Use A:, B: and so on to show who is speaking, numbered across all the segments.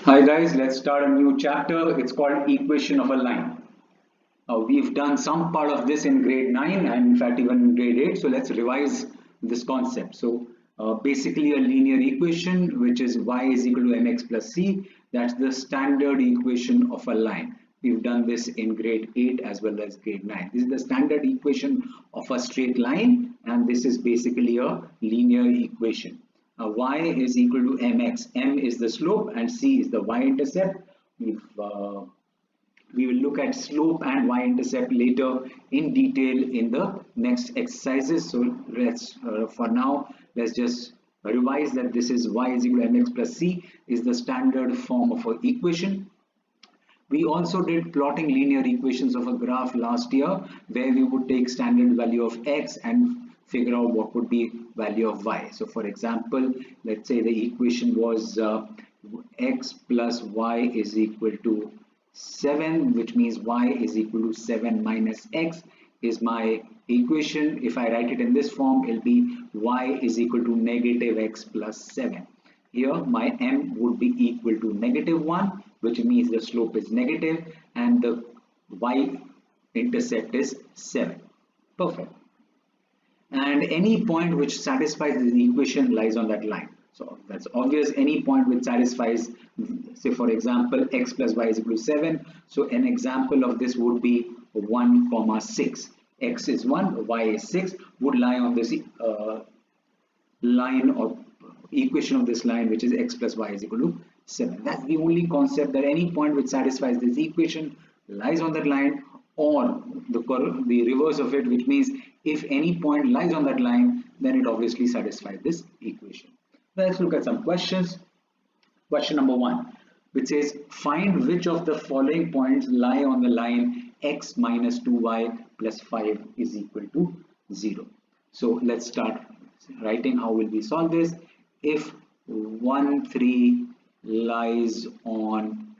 A: Hi guys, let's start a new chapter. It's called Equation of a Line. We've done some part of this in grade 9 and in fact even in grade 8. So let's revise this concept. So basically a linear equation which is y is equal to mx plus c. That's the standard equation of a line. We've done this in grade 8 as well as grade 9. This is the standard equation of a straight line and this is basically a linear equation. Y is equal to mx. M is the slope and c is the y-intercept. We will look at slope and y-intercept later in detail in the next exercises. So let's for now let's just revise that this is y is equal to mx plus c is the standard form of an equation. We also did plotting linear equations of a graph last year where we would take standard value of x and figure out what would be value of y. So for example, let's say the equation was x plus y is equal to 7, which means y is equal to 7 minus x is my equation. If I write it in this form, it'll be y is equal to negative x plus 7. Here my m would be equal to negative 1, which means the slope is negative and the y-intercept is 7. Perfect. And any point which satisfies this equation lies on that line. So that's obvious. Any point which satisfies, say for example, x plus y is equal to 7. So an example of this would be 1 comma 6. X is 1, y is 6 would lie on this line or equation of this line, which is x plus y is equal to 7. That's the only concept, that any point which satisfies this equation lies on that line, or the reverse of it, which means if any point lies on that line, then it obviously satisfies this equation. Let's look at some questions. Question number 1, which says find which of the following points lie on the line x minus 2y plus 5 is equal to 0. So let's start writing how will we solve this. If 1, 3 lies on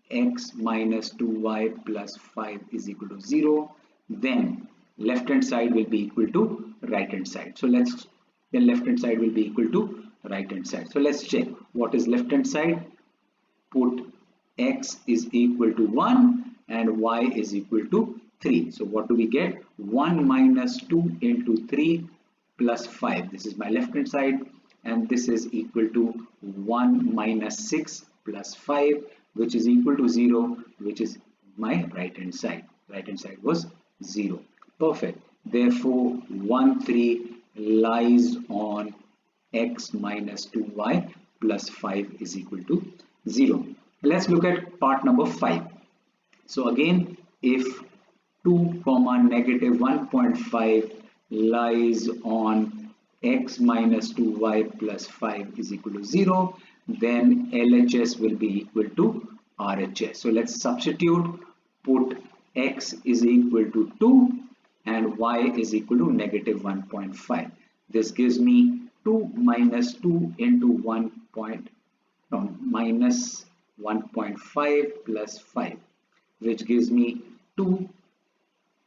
A: x minus 2y plus 5 is equal to 0, then left hand side will be equal to right hand side. So then left hand side will be equal to right hand side. So let's check what is left hand side. Put x is equal to 1 and y is equal to 3. So what do we get? 1 minus 2 into 3 plus 5. This is my left hand side, and this is equal to 1 minus 6 plus 5, which is equal to 0, which is my right hand side. Right hand side was 0. Perfect. Therefore 1, 3 lies on x minus 2y plus 5 is equal to 0. Let's look at part number 5. So again, if 2 comma negative 1.5 lies on x minus 2y plus 5 is equal to 0, then LHS will be equal to RHS. So let's substitute. Put x is equal to 2 and y is equal to negative 1.5. This gives me 2 minus 2 into minus 1.5 plus 5, which gives me 2,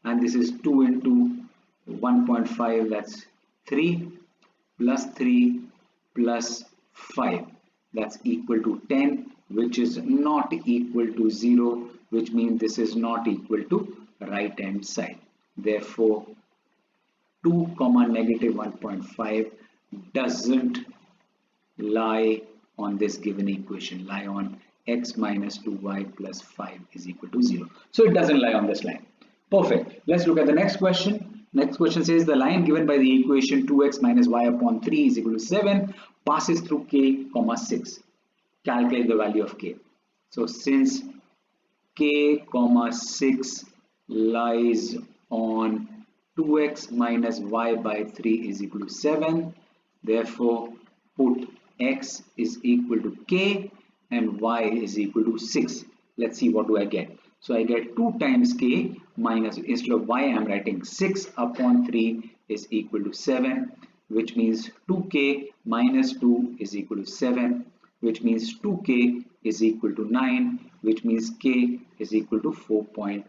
A: and this is 2 into 1.5, that's 3 plus 3 plus 5, that's equal to 10, which is not equal to 0, which means this is not equal to right hand side. Therefore 2 comma negative 1.5 doesn't lie on this given equation, lie on x minus 2y plus 5 is equal to 0. So it doesn't lie on this line. Perfect. Let's look at the next question. Next question says the line given by the equation 2x minus y upon 3 is equal to 7 passes through k comma 6. Calculate the value of k. So since k comma 6 lies on 2x minus y by 3 is equal to 7, therefore put x is equal to k and y is equal to 6. Let's see what do I get. So I get 2 times k minus, instead of y I am writing 6 upon 3 is equal to 7, which means 2k minus 2 is equal to 7, which means 2k is equal to 9, which means k is equal to 4.5.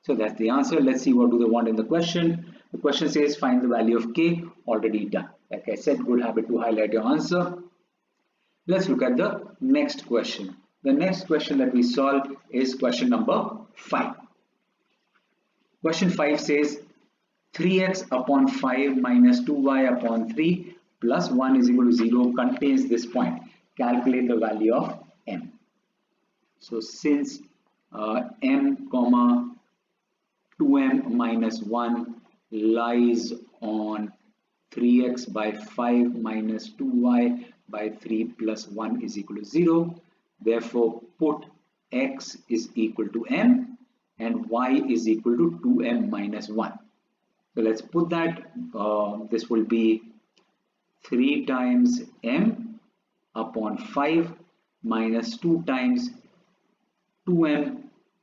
A: So that's the answer. Let's see what do they want in the question. The question says find the value of k. Already done. Like I said, good habit to highlight your answer. Let's look at the next question. The next question that we solve is question number 5. Question 5 says 3x upon 5 minus 2y upon 3 plus 1 is equal to 0 contains this point. Calculate the value of m. So since m comma 2m minus 1 lies on 3x by 5 minus 2y by 3 plus 1 is equal to 0. Therefore, put x is equal to m and y is equal to 2m minus 1. So let's put that. This will be 3 times m upon 5 minus 2 times 2m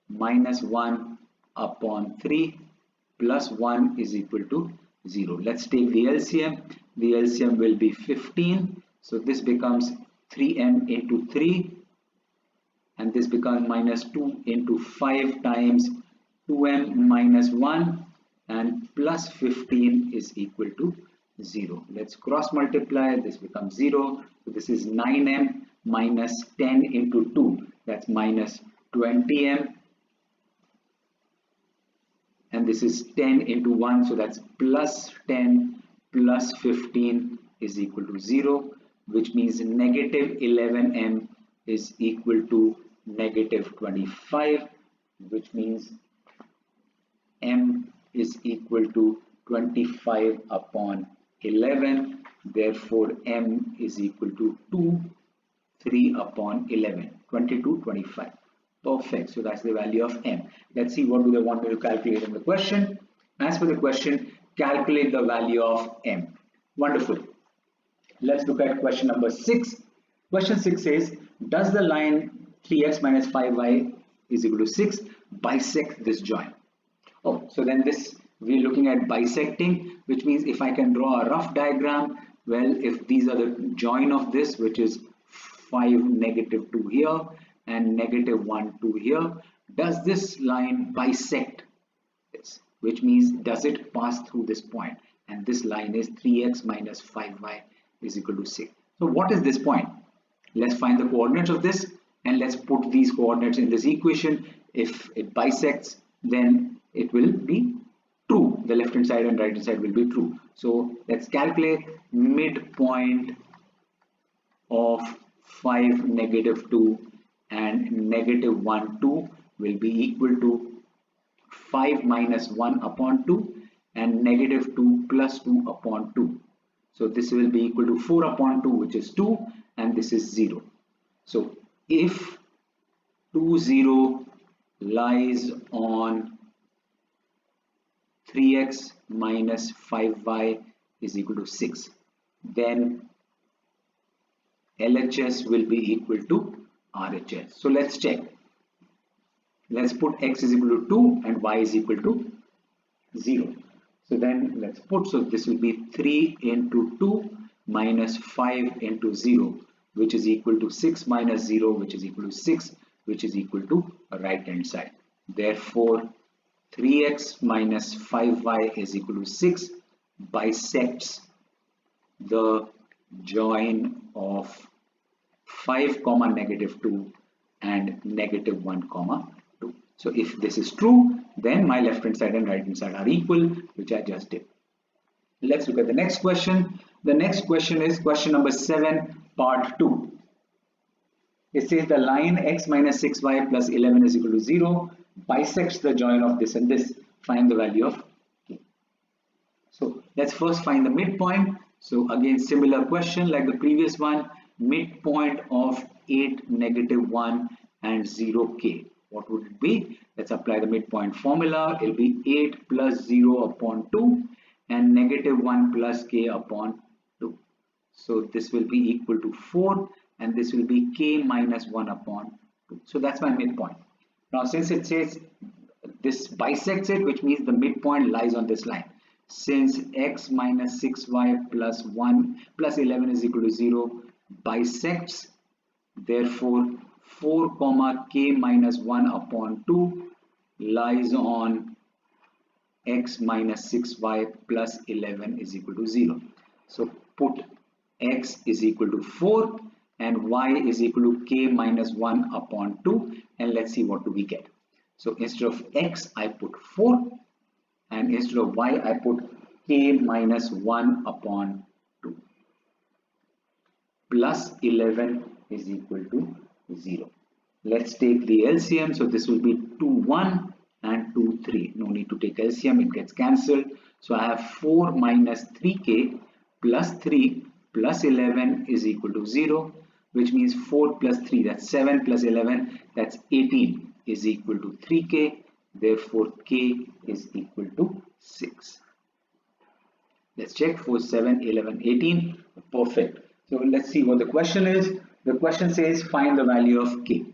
A: minus 1 upon 3 plus 1 is equal to 0. Let's take the LCM. The LCM will be 15. So this becomes 3m into 3 and this becomes minus 2 into 5 times 2m minus 1 and plus 15 is equal to 0. Let's cross multiply. This becomes 0. So this is 9m minus 10 into 2. That's minus 20m. And this is 10 into 1. So that's plus 10 plus 15 is equal to 0. Which means negative 11m is equal to negative 25. Which means m is equal to 25 upon 11. Therefore, m is equal to 2, 3 upon 11, 22, 25. Perfect. So that's the value of m. Let's see what do they want me to calculate in the question. As for the question, calculate the value of m. Wonderful. Let's look at question number 6. Question 6 says, does the line 3x minus 5y is equal to 6 bisect this joint? Oh, so then this we're looking at bisecting, which means if I can draw a rough diagram, well, if these are the join of this, which is 5, negative 2 here and negative 1, 2 here, does this line bisect this? Which means does it pass through this point? And this line is 3x minus 5y is equal to 6. So what is this point? Let's find the coordinates of this and let's put these coordinates in this equation. If it bisects, then it will be true. The left hand side and right hand side will be true. So let's calculate midpoint of 5, negative 2 and negative 1, 2 will be equal to 5 minus 1 upon 2 and negative 2 plus 2 upon 2. So this will be equal to 4 upon 2, which is 2, and this is 0. So if 2, 0 lies on 3x minus 5y is equal to 6, then LHS will be equal to RHS. So let's check. Let's put x is equal to 2 and y is equal to 0. So then let's put, so this will be 3 into 2 minus 5 into 0, which is equal to 6 minus 0, which is equal to 6, which is equal to right hand side. Therefore, 3x minus 5y is equal to 6 bisects the join of 5 comma negative 2 and negative 1 comma 2. So if this is true, then my left hand side and right hand side are equal, which I just did. Let's look at the next question. The next question is question number 7, part 2. It says the line x minus 6y plus 11 is equal to 0 bisects the join of this and this. Find the value of k. So let's first find the midpoint. So again, similar question like the previous one, midpoint of 8, negative 1 and 0k. What would it be? Let's apply the midpoint formula. It will be 8 plus 0 upon 2 and negative 1 plus k upon 2. So this will be equal to 4 and this will be k minus 1 upon 2. So that's my midpoint. Now since it says this bisects it, which means the midpoint lies on this line. Since x minus 6y plus 1 plus 11 is equal to 0 bisects, therefore 4 comma k minus 1 upon 2 lies on x minus 6y plus 11 is equal to 0. So put x is equal to 4 and y is equal to k minus 1 upon 2, and let's see what do we get. So instead of x I put 4, and instead of y I put k minus 1 upon 2 plus 11 is equal to 0. Let's take the LCM. So this will be 2 1 and 2 3. No need to take LCM, it gets cancelled. So I have 4 minus 3k plus 3 plus 11 is equal to 0, which means 4 plus 3, that's 7, plus 11, that's 18, is equal to 3k. Therefore k is equal to 6. Let's check. 4 7 11 18. Perfect. So let's see what the question is. The question says find the value of k.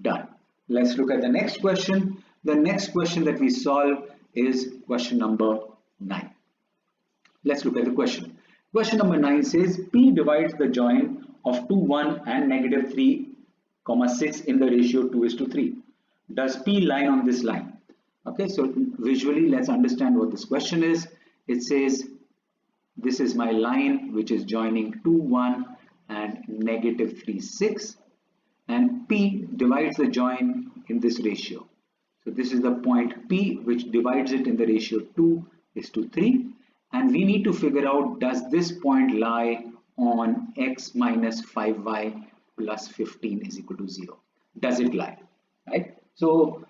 A: Done. Let's look at the next question. The next question that we solve is question number 9. Let's look at the question. Question number 9 says P divides the join of 2 1 and negative 3 6 in the ratio 2:3. Does P lie on this line? Okay, so visually let's understand what this question is. It says this is my line which is joining 2 1 and negative 3 6, and P divides the join in this ratio. So this is the point P which divides it in the ratio 2:3, and we need to figure out, does this point lie on x minus 5y plus 15 is equal to 0? Does it lie? Right? So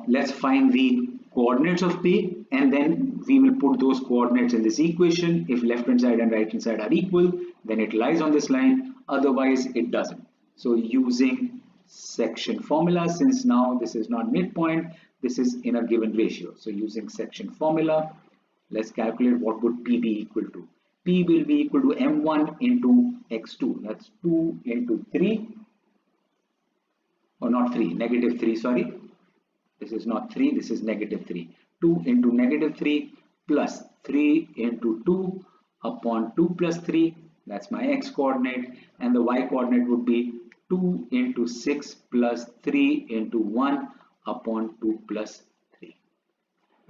A: let's find the coordinates of P, and then we will put those coordinates in this equation. If left hand side and right hand side are equal, then it lies on this line, otherwise it doesn't. So using section formula, since now this is not midpoint, this is in a given ratio. So using section formula, let's calculate what would P be equal to. P will be equal to m1 into x2, that's 2 into 3, or not 3, negative 3, sorry. This is not 3, this is negative 3. 2 into negative 3 plus 3 into 2 upon 2 plus 3, that's my x coordinate, and the y coordinate would be 2 into 6 plus 3 into 1 upon 2 plus 3,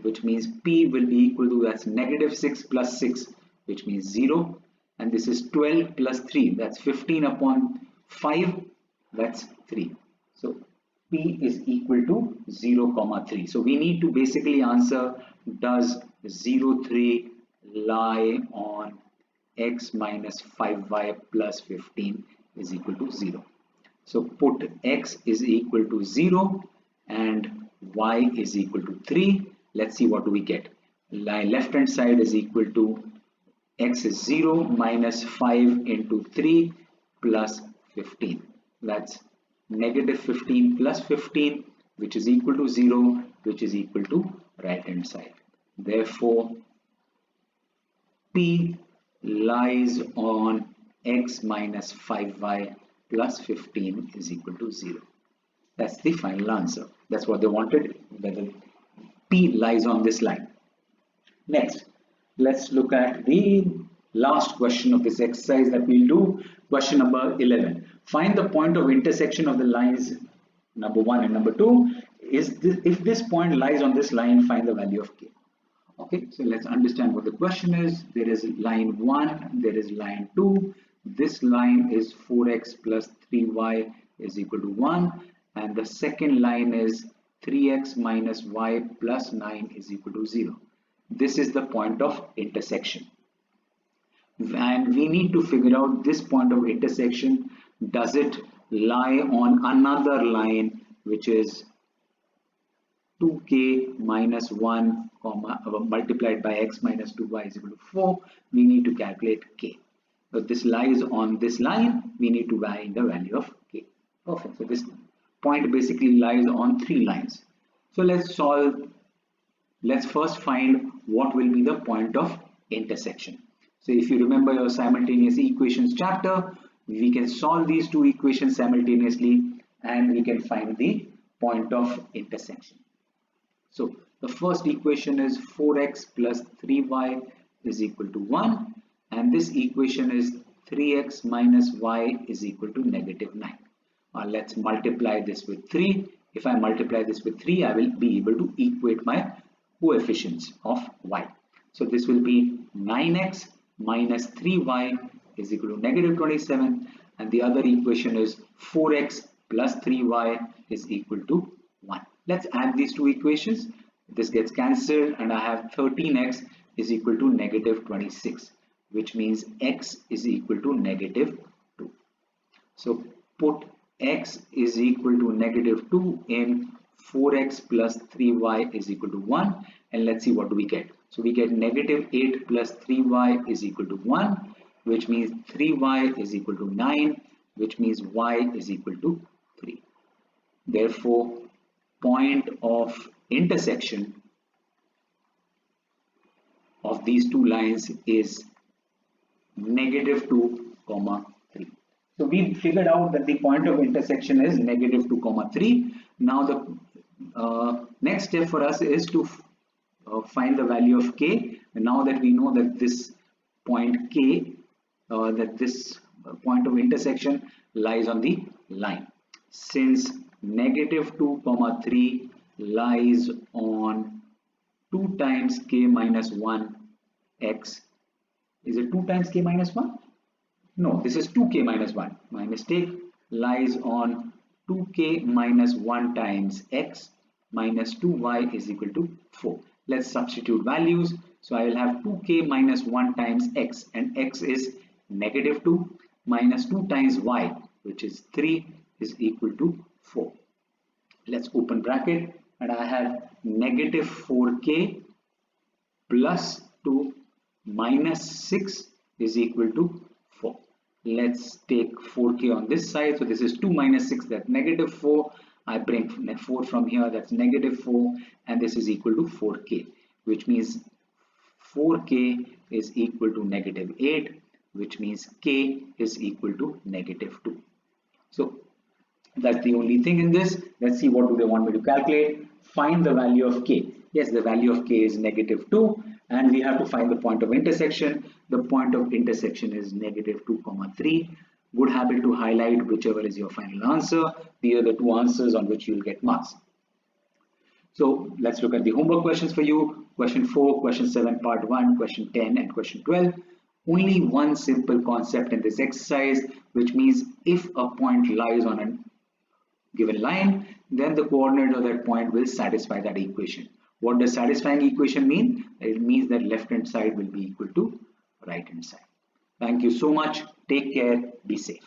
A: which means P will be equal to, that's negative 6 plus 6, which means 0, and this is 12 plus 3, that's 15 upon 5, that's 3. So P is equal to 0, 3. So we need to basically answer, does 0, 3 lie on x minus 5y plus 15 is equal to 0. So put x is equal to 0 and y is equal to 3. Let's see what do we get. Left hand side is equal to x is 0 minus 5 into 3 plus 15. That's negative 15 plus 15, which is equal to 0, which is equal to right hand side. Therefore, P lies on x minus 5y plus 15 is equal to 0. That's the final answer. That's what they wanted, whether P lies on this line. Next, let's look at the last question of this exercise that we'll do. Question number 11. Find the point of intersection of the lines number 1 and number 2. If this point lies on this line, find the value of k. Okay, so let's understand what the question is. There is line 1, there is line 2. This line is 4x plus 3y is equal to 1, and the second line is 3x minus y plus 9 is equal to 0. This is the point of intersection, and we need to figure out this point of intersection. Does it lie on another line which is 2k minus 1 multiplied by x minus 2y is equal to 4? We need to calculate k. So this lies on this line, we need to find the value of k. Perfect. So this point basically lies on 3 lines. So let's solve. Let's first find what will be the point of intersection. So if you remember your simultaneous equations chapter, we can solve these two equations simultaneously and we can find the point of intersection. So the first equation is 4x plus 3y is equal to 1, and this equation is 3x minus y is equal to negative 9. Let's multiply this with 3. If I multiply this with 3, I will be able to equate my coefficients of y. So this will be 9x minus 3y is equal to negative 27, and the other equation is 4x plus 3y is equal to 1. Let's add these two equations. This gets cancelled and I have 13x is equal to negative 26, which means x is equal to negative 2. So put x is equal to negative 2 in 4x plus 3y is equal to 1, and let's see what do we get. So we get negative 8 plus 3y is equal to 1, which means 3y is equal to 9, which means y is equal to 3. Therefore, point of intersection of these two lines is negative 2, 3. So we figured out that the point of intersection is negative 2, 3. Now the next step for us is to find the value of k. And now that we know that this point k, this point of intersection lies on the line. Since negative 2, 3 lies on 2 times k minus 1 x. Is it 2 times k minus 1? No, this is 2k minus 1. My mistake. Lies on 2k minus 1 times x minus 2y is equal to 4. Let's substitute values. So I will have 2k minus 1 times x, and x is negative 2 minus 2 times y, which is 3, is equal to 4. Let's open bracket, and I have negative 4k plus 2 minus 6 is equal to 4. Let's take 4k on this side. So this is 2 minus 6, that's negative 4. I bring 4 from here, that's negative 4, and this is equal to 4k, which means 4k is equal to negative 8, which means k is equal to negative 2. So that's the only thing in this. Let's see what do they want me to calculate. Find the value of k. Yes, the value of k is negative 2, and we have to find the point of intersection. The point of intersection is negative 2, 3. Good habit to highlight whichever is your final answer. These are the two answers on which you will get marks. So let's look at the homework questions for you. Question 4, question 7 part 1, question 10 and question 12. Only one simple concept in this exercise, which means if a point lies on a given line, then the coordinate of that point will satisfy that equation. What does satisfying equation mean? It means that left hand side will be equal to right hand side. Thank you so much. Take care. Be safe.